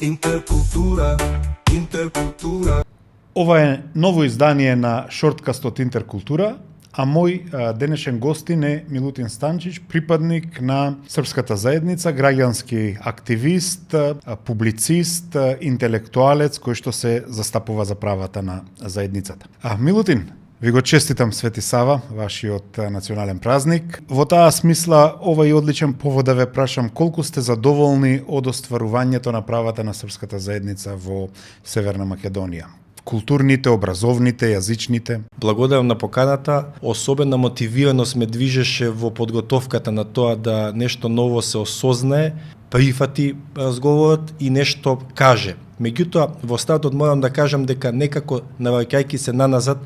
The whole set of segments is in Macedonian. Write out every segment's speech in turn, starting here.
Интеркултура, интеркултура. Ова е ново издание на шорткастот Интеркултура, а мој денешен гостин е Милутин Станчич, припадник на српската заедница, граѓански активист, публицист, интелектуалец кој што се застапува за правата на заедницата. Милутин, ви го честитам Свети Сава, вашиот национален празник. Во таа смисла, ова е одличен повод да ве прашам колку сте задоволни од остварувањето на правата на српската заедница во Северна Македонија? Културните, образовните, јазичните. Благодарам на поканата. Особена мотивираност ме движеше во подготовката на тоа да нешто ново се осознае, прифати разговорот и нешто каже. Меѓутоа, во стартот морам да кажам дека некако навраќајќи се наназад,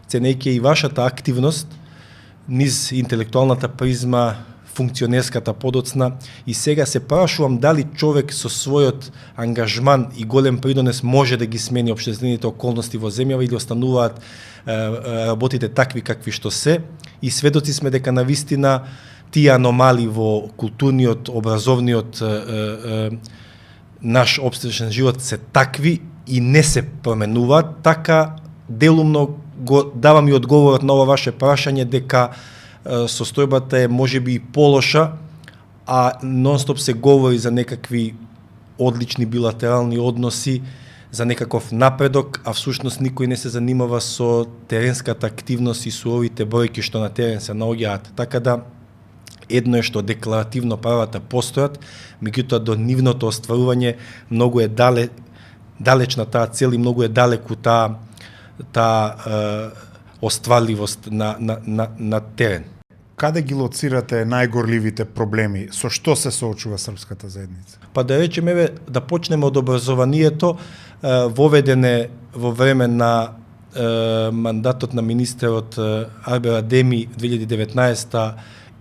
ценејќи и вашата активност низ интелектуалната призма, функционерската подоцна, и сега се прашувам дали човек со својот ангажман и голем придонес може да ги смени општествените околности во земјава или остануваат работите такви какви што се, и сведоци сме дека навистина тие аномали во културниот, образовниот наш општествен живот се такви и не се променуваат. Така делумно го давам и одговорот на ова ваше прашање дека состојбата е можеби и полоша, а нонстоп се говори за некакви одлични билатерални односи, за некаков напредок, а всушност никој не се занимава со теренската активност и суровите бројки што на терен се наоѓаат. Така да, едно е што декларативно правата постојат, меѓутоа до нивното остварување многу е далечна таа цел и многу е далеку таа остварливост на терен. Каде ги лоцирате најгорливите проблеми? Со што се соочува српската заедница? Па да речеме, да почнеме од образованието, воведене во време на мандатот на министерот Арбер Адеми 2019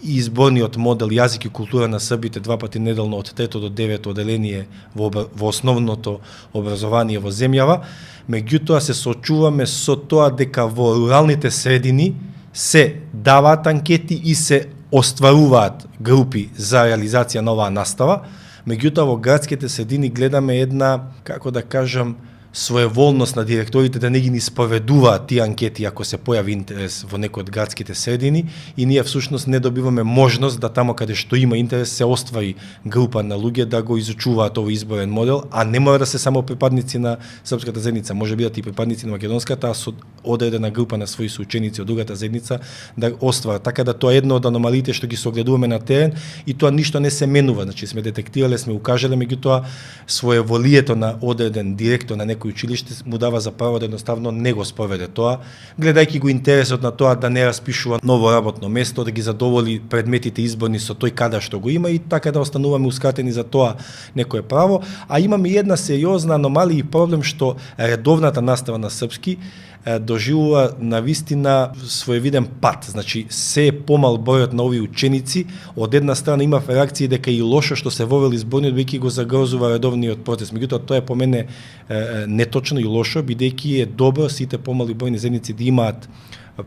и изборниот модел јазик и култура на србите 2 пати неделно од 3 до 9 оделение во основното образование во земјава. Меѓутоа се соочуваме со тоа дека во руралните средини се даваат анкети и се остваруваат групи за реализација на оваа настава. Меѓутоа во градските средини гледаме една, како да кажам, своеволност на директорите да не ги исповедуваат тие анкети ако се појави интерес во некој од градските средини, и ние всушност не добиваме можност да тамо каде што има интерес се оствари група на луѓе да го изучуваат овој изборен модел, а не мора да се само припадници на српската заедница, може бидат и припадници на македонската, а со одредена група на своји соученици од другата заедница да остварат. Така да тоа е едно од аномалиите што ги согледуваме на терен, и тоа ништо не се менува. Значи сме детектирале, сме укажале, меѓутоа своеволието на одреден директор на некој училиште му дава за право да едноставно не го спроведе тоа, гледајќи го интересот на тоа да не распишува ново работно место, да ги задоволи предметите изборни со тој кадар што го има, и така да остануваме ускратени за тоа некое право. А имаме и една сериозна аномалија и проблем што редовната настава на српски доживува навистина своевиден пат. Значи, се е помал бројот на овие ученици. Од една страна има реакции дека и лошо што се вовели изборниот, бидејќи го загрозува редовниот процес. Меѓутоа, тоа е по мене неточно и лошо, бидејќи е добро сите помали бројни заедници да имаат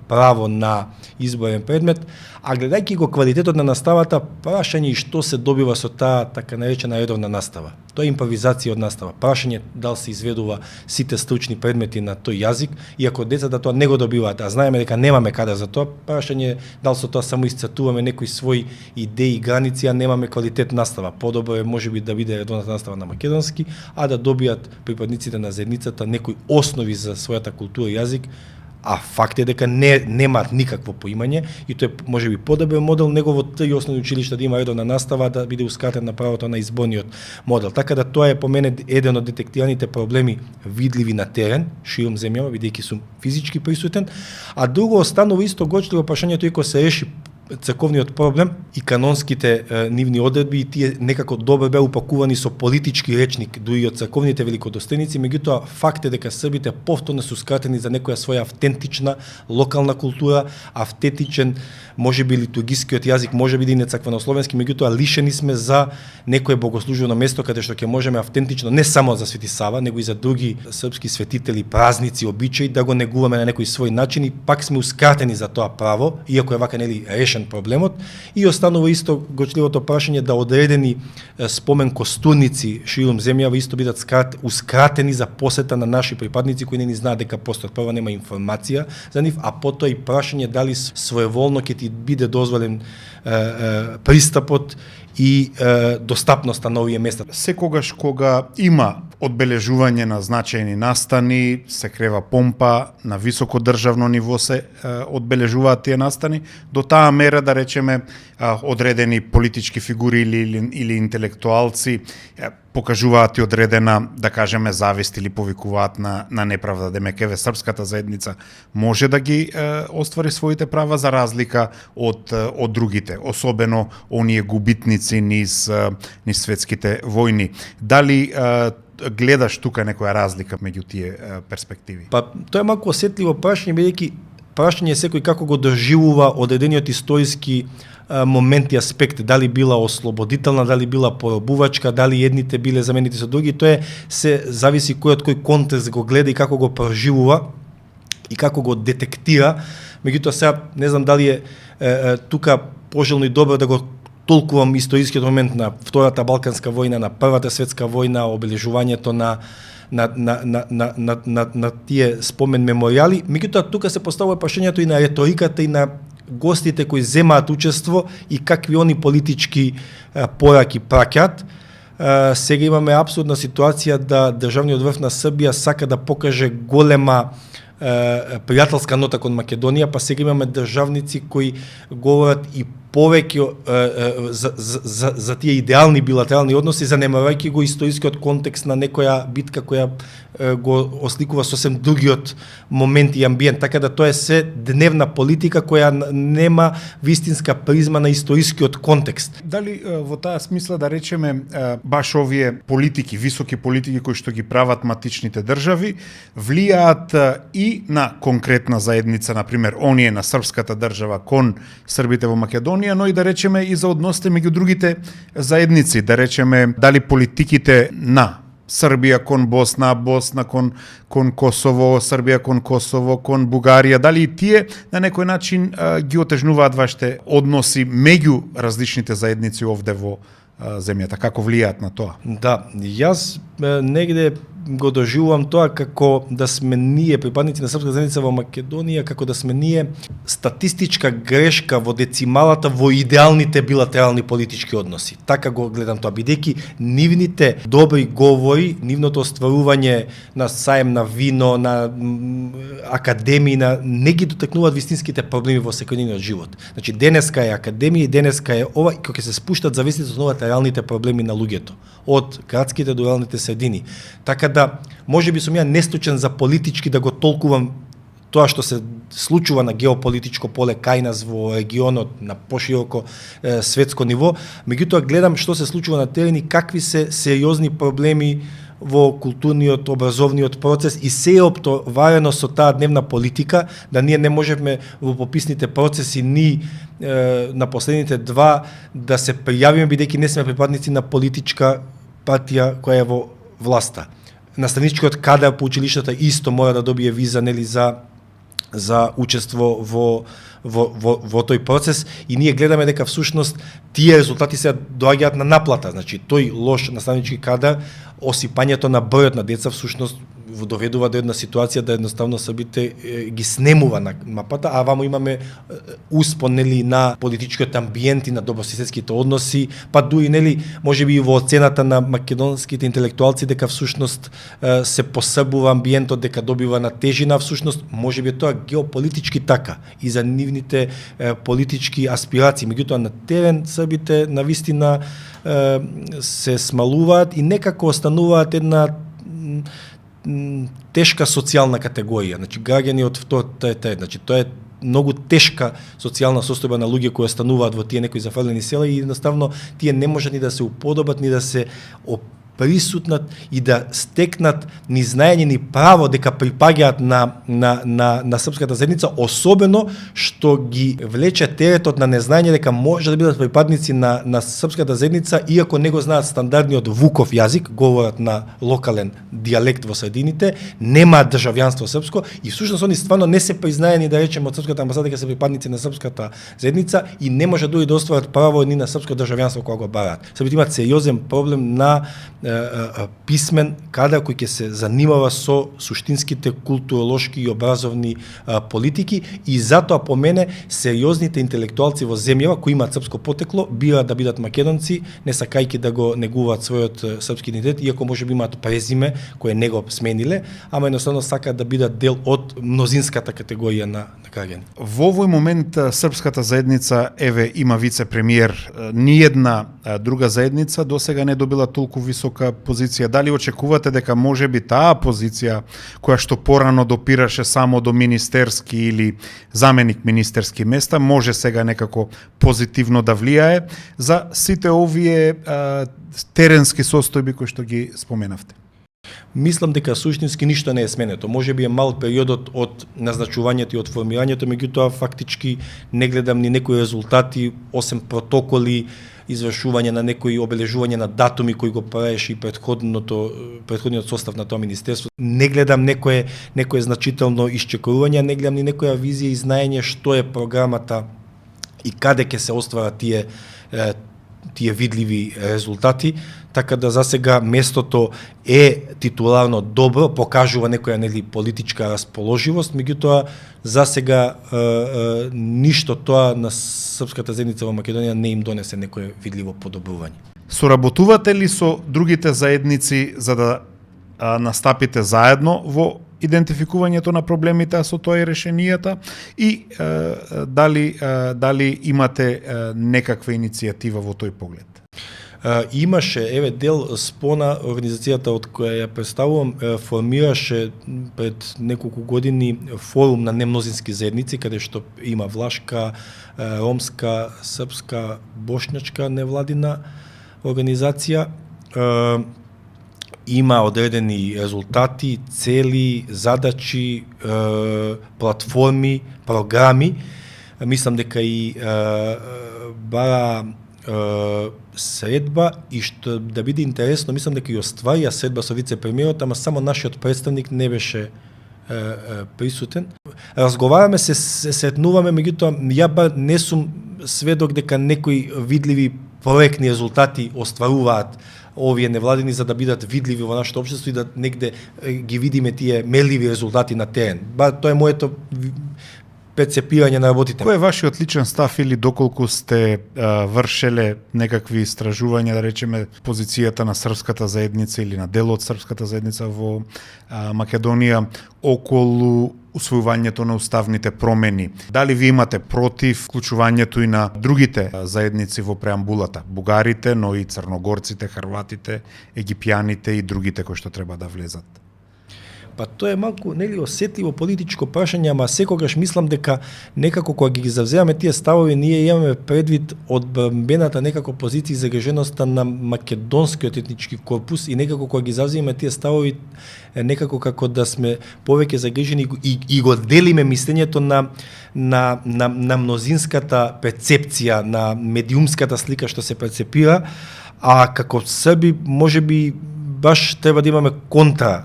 право на изборен предмет, а гледајќи го квалитетот на наставата, прашање и што се добива со таа така наречена редовна настава. Тоа е импровизација од настава. Прашање дали се изведува сите стручни предмети на тој јазик, иако децата тоа не го добиваат, а знаеме дека немаме кадар за тоа. Прашање дали со тоа само исцртуваме некои своји идеи и граници, а немаме квалитет настава. Подобро е можеби да биде редовната настава на македонски, а да добијат припадниците на заедницата некои основи за својата култура и јазик, а факт е дека немаат никакво поимање, и тоа е можеби подобрен модел него во 3 основни училишта да има редовна настава, да биде ускратен на правото на изборниот модел. Така да тоа е по мене еден од детектираните проблеми видливи на терен, широм земјава, бидејќи сум физички присутен, а друго останува исто гочливо прашањето иако се реши црковниот проблем и канонските нивни одредби, и тие некако добро беа упакувани со политички речник дури од црковните великодостојници, меѓутоа факт е дека србите повторно се ускратени за некоја своја автентична локална култура, автентичен можеби литургискиот јазик, можеби да и не црквенословенски, меѓутоа лишени сме за некое богослужено место каде што ќе можеме автентично не само за Свети Сава, него и за други српски светители, празници, обичаи да го негуваме на некој свој начин, и пак сме ускратени за тоа право, иако е вака нели решено решен проблемот и останува исто гочливото прашање да одредени спомен костурници ширум земјава исто бидат ускратени за посета на наши припадници кои не ни знаат дека постојат. Прво нема информација за нив, а потоа и прашање дали своеволно ќе ти биде дозволен пристапот и достапноста на овие места. Секогаш кога има одбележување на значајни настани, се крева помпа, на високо државно ниво се одбележуваат тие настани, до таа мера да речеме одредени политички фигури или интелектуалци покажуваат и одредена, да кажеме, завист или повикуваат на неправда. Демек, српската заедница може да ги оствари своите права за разлика од другите, особено оние губитници низ светските војни. Дали гледаш тука некоја разлика меѓу тие перспективи? Па тоа е малку осетливо прашање, бидејќи прашање е секој како го доживува одредениот историски моменти, аспекти, дали била ослободителна, дали била поробувачка, дали едните биле заменети со други, тоа се зависи кој од кој контекст го гледа и како го проживува и како го детектира. Меѓутоа сега не знам дали е тука пожелно и добро да го толкувам историскиот момент на Втората Балканска војна, на Првата светска војна, обележувањето на тие спомен меморијали. Меѓутоа тука се поставува прашањето и на реториката и на гостите кои земаат учество и какви они политички пораки праќаат. Сега имаме апсурдна ситуација да државниот врв на Србија сака да покаже голема пријателска нота кон Македонија, па сега имаме државници кои говорат и повеќе за тие идеални билатерални односи, занемарувајќи го историскиот контекст на некоја битка која го осликува сосем другиот момент и амбиент. Така да тоа е се дневна политика која нема вистинска призма на историскиот контекст. Дали во таа смисла да речеме баш овие политики, високи политики кои што ги прават матичните држави, влијаат и на конкретна заедница, например, оние на српската држава кон србите во Македонија, но и да речеме и за односите меѓу другите заедници, да речеме дали политиките на Србија кон Босна, Босна кон Косово, Србија кон Косово, кон Бугарија, дали и тие на некој начин ги отежнуваат вашите односи меѓу различните заедници овде во земјата, како влијаат на тоа? Да, јас негде го доживувам тоа како да сме ние припадници на српска заедница во Македонија, како да сме ние статистичка грешка во децималата во идеалните билатерални политички односи. Така го гледам тоа, бидејќи нивните добри говори, нивното остварување на саем на вино, на академии, не ги дотекнуваат вистинските проблеми во секојдневниот живот. Значи денеска е академија, денеска е ова, и кога се спуштат зависите од реалните проблеми на луѓето, од градските до руралните средини. Така да, може би сум ја нестучен за политички да го толкувам тоа што се случува на геополитичко поле кај нас во регионот на пошироко светско ниво, меѓутоа гледам што се случува на терен и какви се сериозни проблеми во културниот, образовниот процес и се е оптоварено со таа дневна политика, да ние не можеме во пописните процеси ни на последните два да се пријавиме бидејќи не сме припадници на политичка партија која е во власта. Наставничкиот кадар по училиштата исто мора да добие виза, нели, за учество во тој процес и ние гледаме дека всушност тие резултати се доаѓаат на наплата. Значи тој лош наставнички кадар, осипањето на бројот на деца всушност доведува до една ситуација да едноставно србите ги снемува на мапата, а вамо имаме успон, нели, на политичкиот амбиент и на добрососедските односи, па дури, нели, можеби и во оцената на македонските интелектуалци дека всушност се посрбува амбиентот, дека добива на тежина, всушност можеби тоа геополитички така и за нивните политички аспирации. Меѓутоа на терен србите навистина се смалуваат и некако остануваат една тешка социјална категорија. Значи граѓани од втората етап, значи тоа е многу тешка социјална состојба на луѓе кои остануваат во тие некои зафрлени села и едноставно тие не можат ни да се уподобат, ни да се присутнат и да стекнат ни знаење, ни право дека припаѓаат на српската заедница, особено што ги влече теретот на незнаење дека може да бидат припадници на српската заедница, иако не го знаат стандардниот Вуков јазик, говорат на локален дијалект во средините, немаат државјанство српско и всушност они стварно не се признаени, да речеме, од српската амбасада дека се припадници на српската заедница и не може дури да остварат право ни на српско државјанство кога го бараат. Србите имаат сериозен проблем на писмен кадар кој ќе се занимава со суштинските културолошки и образовни политики и затоа по мене сериозните интелектуалци во земјава кои имаат српско потекло бираат да бидат македонци, не сакајќи да го негуваат својот српски идентитет, иако можеби имаат презиме кое не го смениле, ама едноставно сакаат да бидат дел од мнозинската категорија на граѓани. Во овој момент српската заедница еве има вице-премиер, ниедна друга заедница досега не добила толку висока позиција. Дали очекувате дека можеби таа позиција која што порано допираше само до министерски или заменик министерски места може сега некако позитивно да влијае за сите овие теренски состојби кои што ги споменавте? Мислам дека суштински ништо не е сменето. Можеби е мал периодот од назначувањето и од формирањето, меѓутоа фактички не гледам ни некои резултати, осем протоколи, извршување на некои обележување на датуми кои го правеше и претходниот состав на тоа министерство. Не гледам некое значително исчекорување, не гледам ни некоја визија и знаење што е програмата и каде ќе се остварат тие видливи резултати, така да засега местото е титуларно добро, покажува некоја политичка расположивост, меѓутоа засега ништо тоа на српската заедница во Македонија не им донесе некое видливо подобрување. Соработувате ли со другите заедници за да настапите заедно во идентификувањето на проблемите, а со тоа и решенијата, и дали имате некаква иницијатива во тој поглед? Имаше, дел СПОНА, организацијата од која ја представувам, формираше пред неколку години форум на немнозински заедници, каде што има влашка, ромска, српска, бошњачка невладина организација. Има одредени резултати, цели, задачи, платформи, програми. Мислам дека и бара средба и што да биде интересно, мислам дека и остварија средба со вице-премиерот, ама само нашиот представник не беше присутен. Разговараме се сретнуваме, меѓутоа ја не сум сведок дека некои видливи проектни резултати остваруваат овие невладини за да бидат видливи во нашето општество и да негде ги видиме тие мерливи резултати на терен. Тоа е моето перцепирање на работите. Кој е вашиот личен став или доколку сте вршеле некакви истражувања, да речеме, позицијата на српската заедница или на дел од српската заедница во Македонија околу усвојувањето на уставните промени? Дали ви имате против вклучувањето и на другите заедници во преамбулата? Бугарите, но и црногорците, хрватите, египјаните и другите кои што треба да влезат? Па тоа е малку осетливо политичко прашање, ама секогаш мислам дека некако кога ги завземаме тие ставови, ние имаме предвид одбранбената некако позиција и загриженоста на македонскиот етнички корпус и некако кога ги завземаме тие ставови, некако како да сме повеќе загрижени и го делиме мислењето на мнозинската перцепција, на медиумската слика што се перцепира, а како срби можеби баш треба да имаме контра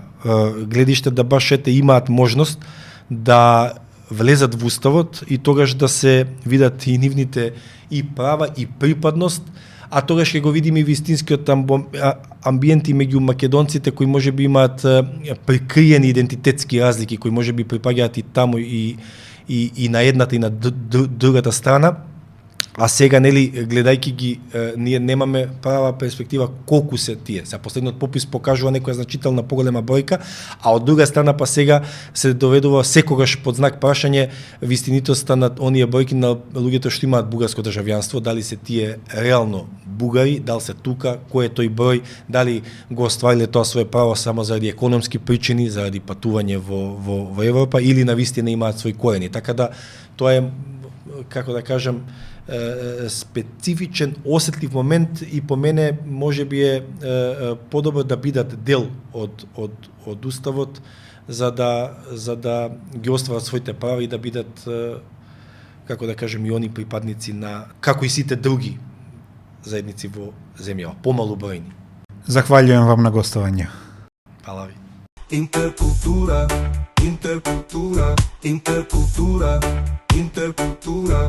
гледиште, да баш имаат можност да влезат во уставот и тогаш да се видат и нивните и права и припадност, а тогаш ќе го видиме и вистинскиот амбиент и меѓу македонците кои можеби имаат прикриени идентитетски разлики, кои можеби припаѓаат и таму и на едната и на другата страна. А сега, гледајќи ги, ние немаме права перспектива колку се тие. За последниот попис покажува некоја значителна поголема бројка, а од друга страна па сега се доведува секогаш под знак прашање вистинитоста на оние бројки на луѓето што имаат бугарско државјанство, дали се тие реално бугари, дали се тука, кој е тој број, дали го оствариле тоа свое право само заради економски причини, заради патување во Европа или навистина имаат свој корени. Така да тоа е, како да кажам, специфичен, осетлив момент и по мене може би е подобро да бидат дел од уставот за да ги остварат своите права и да бидат, како да кажем, и они припадници на, како и сите други заедници во земјава, помалу бројни. Захвалjujem вам на гостување. Фала ви. Intercultura, intercultura, intercultura, intercultura.